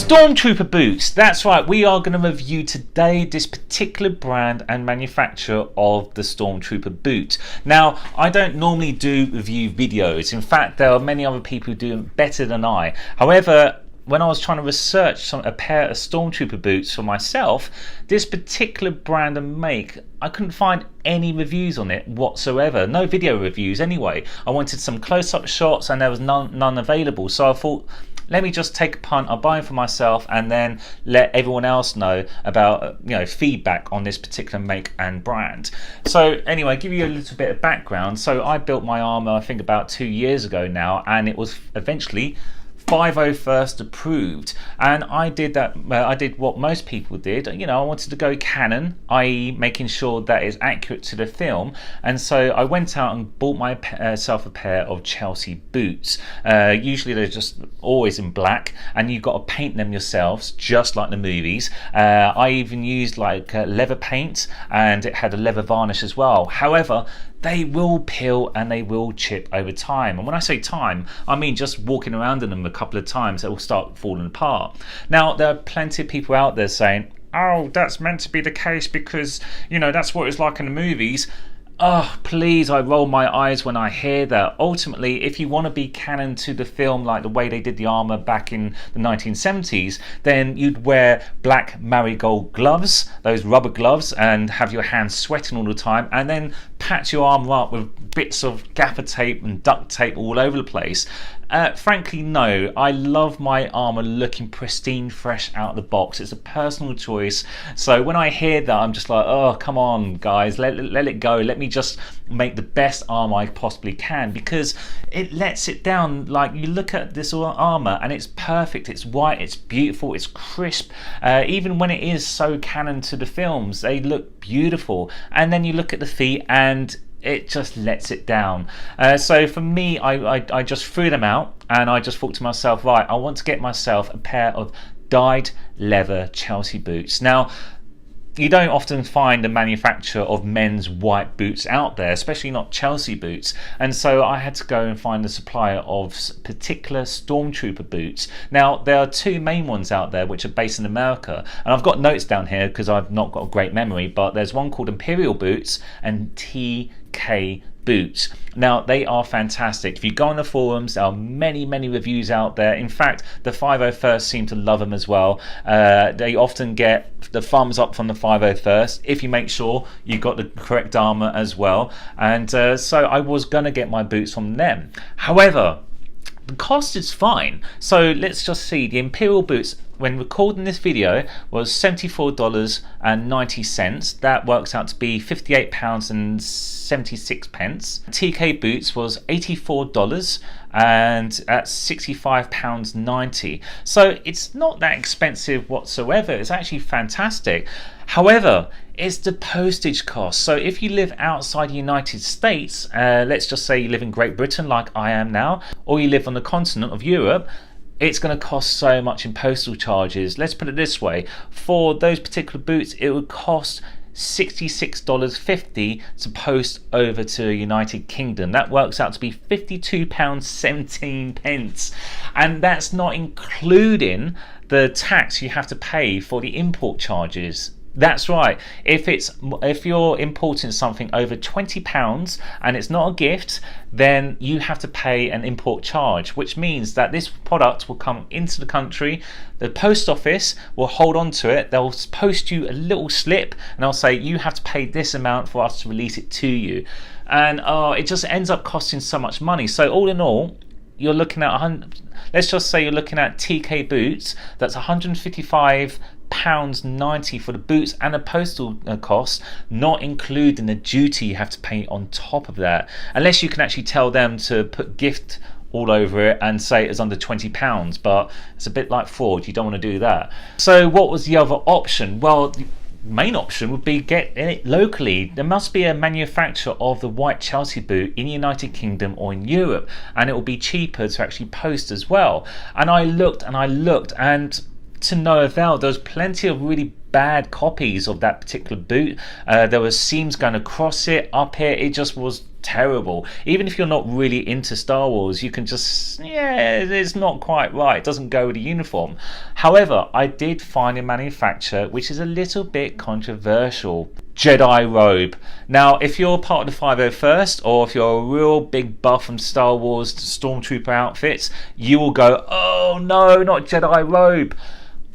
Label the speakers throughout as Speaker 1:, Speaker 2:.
Speaker 1: Stormtrooper boots. That's right, we are going to review today this particular brand and manufacturer of the Stormtrooper boot. Now, I don't normally do review videos. In fact, there are many other people who do them better than I. However, when I was trying to research a pair of Stormtrooper boots for myself, this particular brand and make, I couldn't find any reviews on it whatsoever. No video reviews anyway. I wanted some close-up shots and there was none available. So I thought, let me just take a punt. I'll buy them for myself and then let everyone else know about feedback on this particular make and brand. So anyway, give you a little bit of background. So I built my armor, I think about 2 years ago now, and it was eventually 501st approved, and I did that. I did what most people did. I wanted to go Canon, i.e. making sure that it's accurate to the film, and so I went out and bought myself a pair of Chelsea boots. Usually they're just always in black, and you've got to paint them yourselves, just like the movies. I even used leather paint, and it had a leather varnish as well. However, they will peel and they will chip over time. And when I say time, I mean just walking around in them a couple of times, they will start falling apart. Now, there are plenty of people out there saying, oh, that's meant to be the case because, that's what it's like in the movies. Oh, please, I roll my eyes when I hear that. Ultimately, if you want to be canon to the film like the way they did the armor back in the 1970s, then you'd wear black marigold gloves, those rubber gloves, and have your hands sweating all the time, and then patch your armor up with bits of gaffer tape and duct tape all over the place. Frankly, no. I love my armor looking pristine, fresh out of the box. It's a personal choice. So when I hear that, I'm just like, oh, come on, guys, let it go. Let me just make the best armor I possibly can, because it lets it down. Like, you look at this armor and it's perfect. It's white, it's beautiful, it's crisp. Even when it is so canon to the films, they look beautiful. And then you look at the feet and it just lets it down. So for me, I just threw them out and I just thought to myself, right, I want to get myself a pair of dyed leather Chelsea boots. Now, you don't often find a manufacturer of men's white boots out there, especially not Chelsea boots, and so I had to go and find a supplier of particular Stormtrooper boots. Now, there are two main ones out there which are based in America, and I've got notes down here because I've not got a great memory, but there's one called Imperial Boots and TK Boots. Now, they are fantastic. If you go on the forums, there are many reviews out there. In fact, the 501st seem to love them as well. They often get the thumbs up from the 501st if you make sure you got the correct armor as well. And so I was gonna get my boots from them. However, the cost is fine. So let's just see. The Imperial boots, when recording this video, was $74.90. That works out to be £58.76. TK boots was $84 and that's £65.90. So it's not that expensive whatsoever. It's actually fantastic. However, it's the postage cost. So if you live outside the United States, let's just say you live in Great Britain like I am now, or you live on the continent of Europe, it's going to cost so much in postal charges. Let's put it this way, for those particular boots it would cost $66.50 to post over to United Kingdom. That works out to be £52.17, and that's not including the tax you have to pay for the import charges. That's right. If you're importing something over £20 and it's not a gift, then you have to pay an import charge, which means that this product will come into the country. The post office will hold on to it. They'll post you a little slip and they'll say you have to pay this amount for us to release it to you. And it just ends up costing so much money. So all in all, you're looking at let's just say you're looking at TK boots. That's £155.90 for the boots and the postal costs, not including the duty you have to pay on top of that, unless you can actually tell them to put gift all over it and say it's under £20, but it's a bit like fraud. You don't want to do that. So what was the other option? Well, the main option would be get it locally. There must be a manufacturer of the white Chelsea boot in the United Kingdom or in Europe, and it will be cheaper to actually post as well. And I looked and to no avail. There's plenty of really bad copies of that particular boot. There were seams going across it, up it. It just was terrible. Even if you're not really into Star Wars, you can just, yeah, it's not quite right. It doesn't go with the uniform. However, I did find a manufacturer which is a little bit controversial. JediRobe. Now, if you're part of the 501st, or if you're a real big buff from Star Wars Stormtrooper outfits, you will go, oh no, not JediRobe.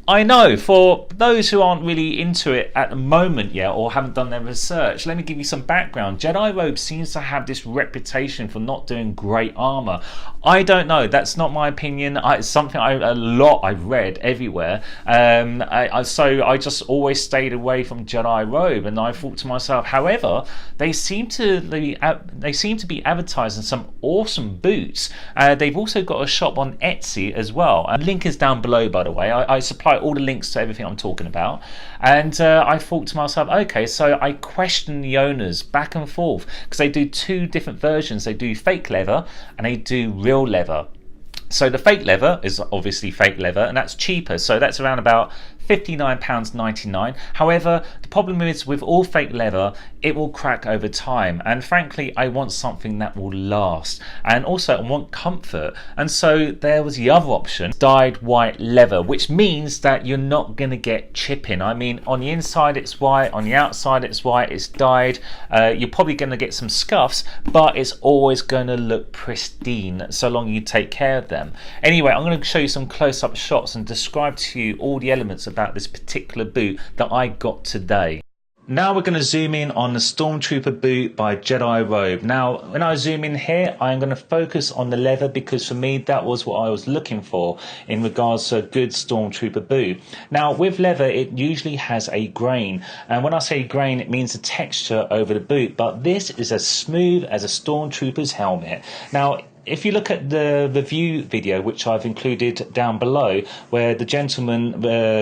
Speaker 1: I know, for those who aren't really into it at the moment yet or haven't done their research, let me give you some background. JediRobe seems to have this reputation for not doing great armor. I don't know, that's not my opinion. It's something I've read everywhere. So I just always stayed away from JediRobe, and I thought to myself, however, they seem to be advertising some awesome boots. They've also got a shop on Etsy as well. Link is down below, by the way. I supply all the links to everything I'm talking about, and I thought to myself, okay, so I questioned the owners back and forth, because they do two different versions. They do fake leather and they do real leather. So the fake leather is obviously fake leather, and that's cheaper, so that's around about £59.99. However, the problem is with all fake leather, it will crack over time, and frankly I want something that will last, and also I want comfort. And so there was the other option, dyed white leather, which means that you're not going to get chipping. I mean, on the inside it's white, on the outside it's white, it's dyed. You're probably going to get some scuffs, but it's always going to look pristine so long you take care of them. Anyway, I'm going to show you some close-up shots and describe to you all the elements about this particular boot that I got today. Now we're going to zoom in on the Stormtrooper boot by JediRobe. Now, when I zoom in here, I'm going to focus on the leather, because for me that was what I was looking for in regards to a good Stormtrooper boot. Now, with leather, it usually has a grain, and when I say grain, it means the texture over the boot, but this is as smooth as a Stormtrooper's helmet. Now, if you look at the review video, which I've included down below, where the gentleman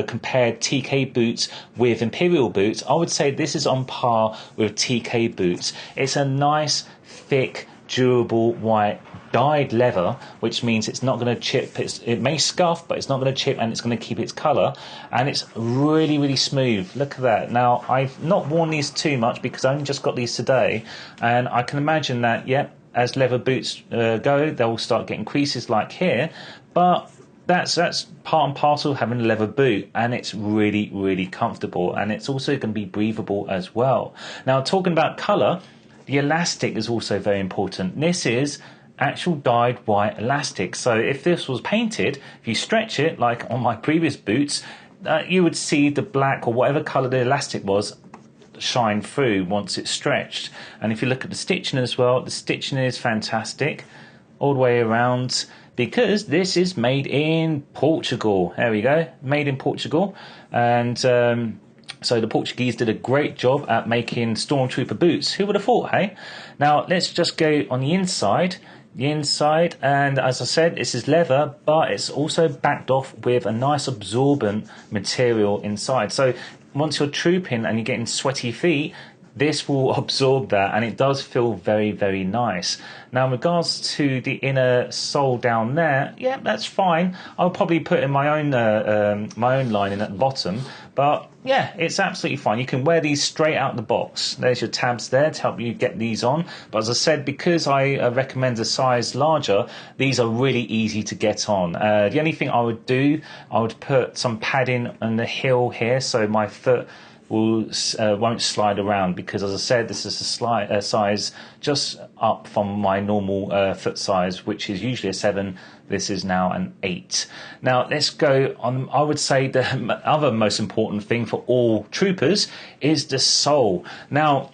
Speaker 1: compared TK boots with Imperial boots, I would say this is on par with TK boots. It's a nice, thick, durable, white, dyed leather, which means it's not going to chip. It may scuff, but it's not going to chip, and it's going to keep its colour, and it's really, really smooth. Look at that. Now, I've not worn these too much because I only just got these today, and I can imagine that, yep, as leather boots go, they'll start getting creases like here, but that's part and parcel of having a leather boot, and it's really, really comfortable, and it's also going to be breathable as well. Now, talking about colour, the elastic is also very important. This is actual dyed white elastic, so if this was painted, if you stretch it like on my previous boots, you would see the black or whatever colour the elastic was shine through once it's stretched. And if you look at the stitching as well, the stitching is fantastic all the way around, because this is made in Portugal. There we go, made in Portugal. And so the Portuguese did a great job at making Stormtrooper boots. Who would have thought, hey? Now let's just go on the inside. And as I said, this is leather, but it's also backed off with a nice absorbent material inside. So once you're trooping and you're getting sweaty feet, this will absorb that, and it does feel very, very nice. Now, in regards to the inner sole down there, yeah, that's fine. I'll probably put in my own lining at the bottom, but yeah, it's absolutely fine. You can wear these straight out the box. There's your tabs there to help you get these on. But as I said, because I recommend a size larger, these are really easy to get on. The only thing I would do, I would put some padding on the heel here, so my foot won't slide around, because as I said, this is a size just up from my normal foot size, which is usually a 7. This is now an 8. Now let's go on. I would say the other most important thing for all troopers is the sole. Now,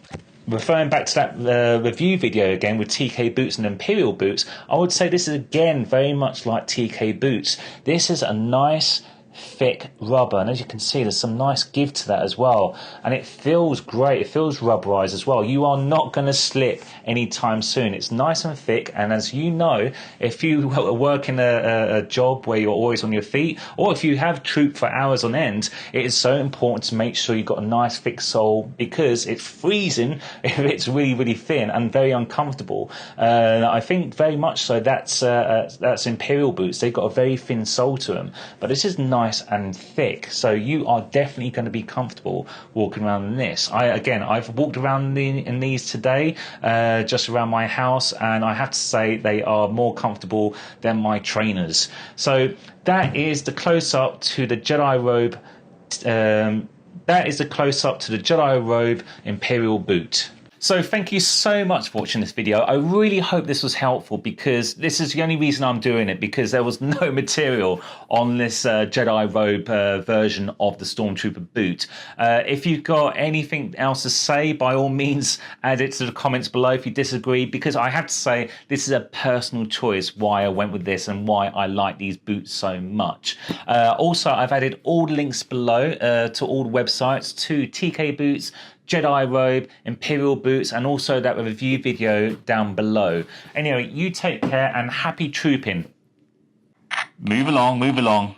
Speaker 1: referring back to that review video again with TK boots and Imperial boots, I would say this is again very much like TK boots. This is a nice thick rubber, and as you can see, there's some nice give to that as well, and it feels great. It feels rubberized as well. You are not going to slip anytime soon. It's nice and thick, and as you know, if you work in a job where you're always on your feet, or if you have trooped for hours on end, it is so important to make sure you've got a nice thick sole, because it's freezing if it's really, really thin and very uncomfortable. I think very much so that's Imperial boots. They've got a very thin sole to them, but this is nice nice and thick, so you are definitely going to be comfortable walking around in this. I've walked around in these today, just around my house, and I have to say they are more comfortable than my trainers. So that is the close-up to the JediRobe. That is the close-up to the JediRobe Imperial boot. So thank you so much for watching this video. I really hope this was helpful, because this is the only reason I'm doing it, because there was no material on this JediRobe version of the Stormtrooper boot. If you've got anything else to say, by all means add it to the comments below if you disagree, because I have to say this is a personal choice why I went with this and why I like these boots so much. Also, I've added all the links below to all the websites, to TK Boots, JediRobe, Imperial boots, and also that review video down below. Anyway, you take care and happy trooping. Move along, move along.